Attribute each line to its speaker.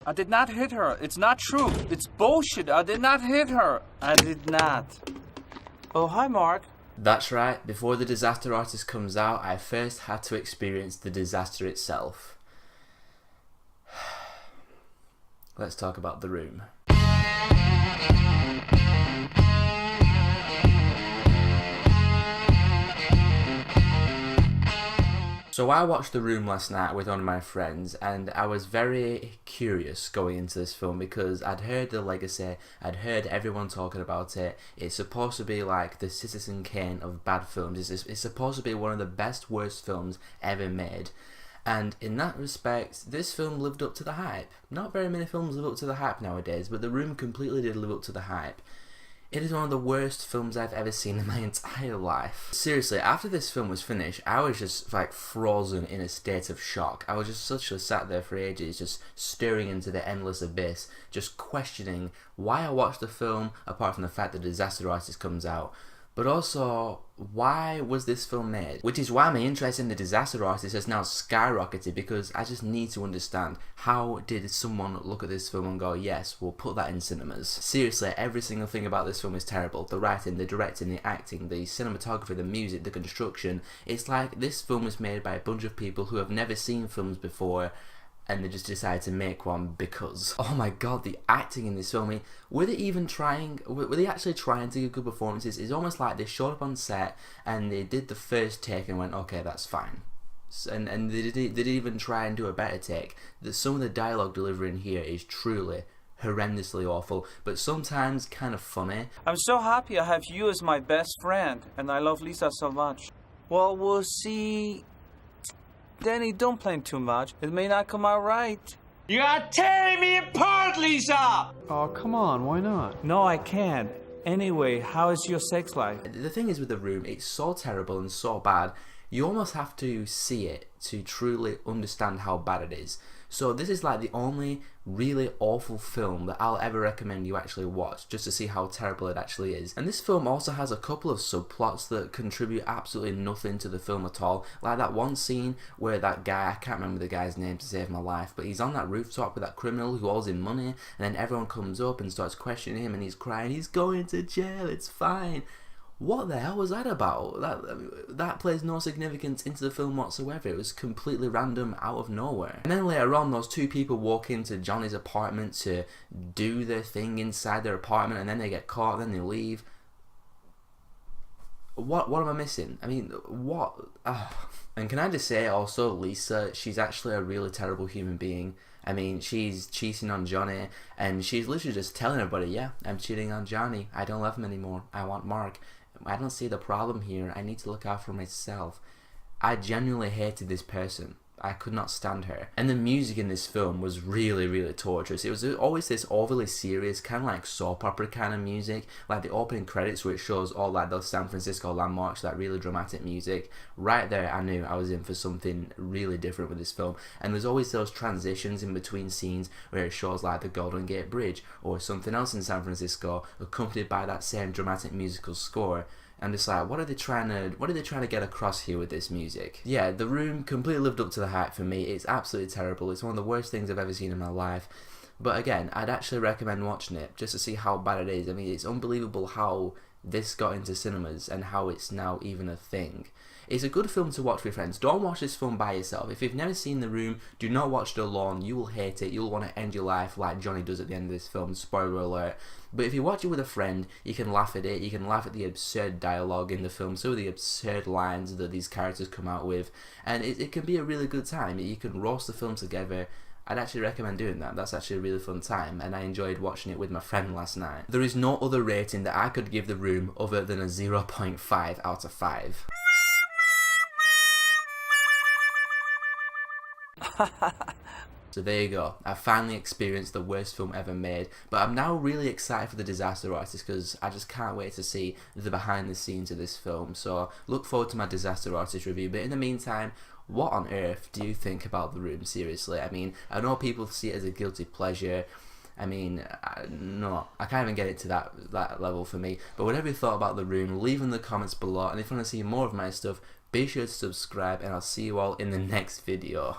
Speaker 1: I did not hit her. It's not true. It's bullshit. I did not hit her. I did not. Oh, hi, Mark.
Speaker 2: That's right, before The Disaster Artist comes out, I first had to experience the disaster itself. Let's talk about The Room. So I watched The Room last night with one of my friends, and I was very curious going into this film because I'd heard the legacy, I'd heard everyone talking about it. It's supposed to be like the Citizen Kane of bad films. It's supposed to be one of the best, worst films ever made. And in that respect, this film lived up to the hype. Not very many films live up to the hype nowadays, but The Room completely did live up to the hype. It is one of the worst films I've ever seen in my entire life. Seriously, after this film was finished, I was just like frozen in a state of shock. I was just literally sat there for ages, just staring into the endless abyss, just questioning why I watched the film, apart from the fact that Disaster Artist comes out. But also, why was this film made? Which is why my interest in The Disaster Artist has now skyrocketed, because I just need to understand, how did someone look at this film and go, yes, we'll put that in cinemas? Seriously, every single thing about this film is terrible. The writing, the directing, the acting, the cinematography, the music, the construction. It's like this film was made by a bunch of people who have never seen films before, and they just decided to make one because. Oh my god, the acting in this film, I mean, were they actually trying to give good performances? It's almost like they showed up on set and they did the first take and went, okay, that's fine. And they didn't even try and do a better take. Some of the dialogue delivery in here is truly horrendously awful, but sometimes kind of funny.
Speaker 1: I'm so happy I have you as my best friend, and I love Lisa so much. Well, we'll see. Danny, don't plan too much. It may not come out right.
Speaker 3: You are tearing me apart, Lisa!
Speaker 4: Oh, come on, why not?
Speaker 1: No, I can't. Anyway, how is your sex life?
Speaker 2: The thing is with The Room, it's so terrible and so bad, you almost have to see it to truly understand how bad it is. So this is like the only really awful film that I'll ever recommend you actually watch, just to see how terrible it actually is. And this film also has a couple of subplots that contribute absolutely nothing to the film at all. Like that one scene where that guy, I can't remember the guy's name to save my life, but he's on that rooftop with that criminal who owes him money, and then everyone comes up and starts questioning him and he's crying, he's going to jail, it's fine. What the hell was that about? That plays no significance into the film whatsoever. It was completely random, out of nowhere. And then later on, those two people walk into Johnny's apartment to do their thing inside their apartment, and then they get caught, then they leave. What am I missing? I mean, what? And can I just say also, Lisa, she's actually a really terrible human being. I mean, she's cheating on Johnny, and she's literally just telling everybody, yeah, I'm cheating on Johnny. I don't love him anymore. I want Mark. I don't see the problem here. I need to look out for myself. I genuinely hated this person. I could not stand her. And the music in this film was really, really torturous. It was always this overly serious, kind of like soap opera kind of music. Like the opening credits where it shows all like those San Francisco landmarks, that really dramatic music. Right there, I knew I was in for something really different with this film. And there's always those transitions in between scenes where it shows like the Golden Gate Bridge or something else in San Francisco, accompanied by that same dramatic musical score. I'm just like, what are they trying to get across here with this music? Yeah, The Room completely lived up to the hype for me. It's absolutely terrible. It's one of the worst things I've ever seen in my life. But again, I'd actually recommend watching it just to see how bad it is. I mean, it's unbelievable how this got into cinemas and how it's now even a thing. It's a good film to watch with friends. Don't watch this film by yourself. If you've never seen The Room, do not watch it alone. You will hate it. You'll want to end your life like Johnny does at the end of this film. Spoiler alert. But if you watch it with a friend, you can laugh at it. You can laugh at the absurd dialogue in the film, some of the absurd lines that these characters come out with. And it can be a really good time. You can roast the film together. I'd actually recommend doing that. That's actually a really fun time, and I enjoyed watching it with my friend last night. There is no other rating that I could give The Room other than a 0.5 out of 5. So there you go. I finally experienced the worst film ever made, but I'm now really excited for The Disaster Artist because I just can't wait to see the behind the scenes of this film. So look forward to my Disaster Artist review, but in the meantime, what on earth do you think about The Room, seriously? I mean, I know people see it as a guilty pleasure. I mean, no, I can't even get it to that level for me. But whatever you thought about The Room, leave in the comments below, and if you want to see more of my stuff, be sure to subscribe, and I'll see you all in the next video.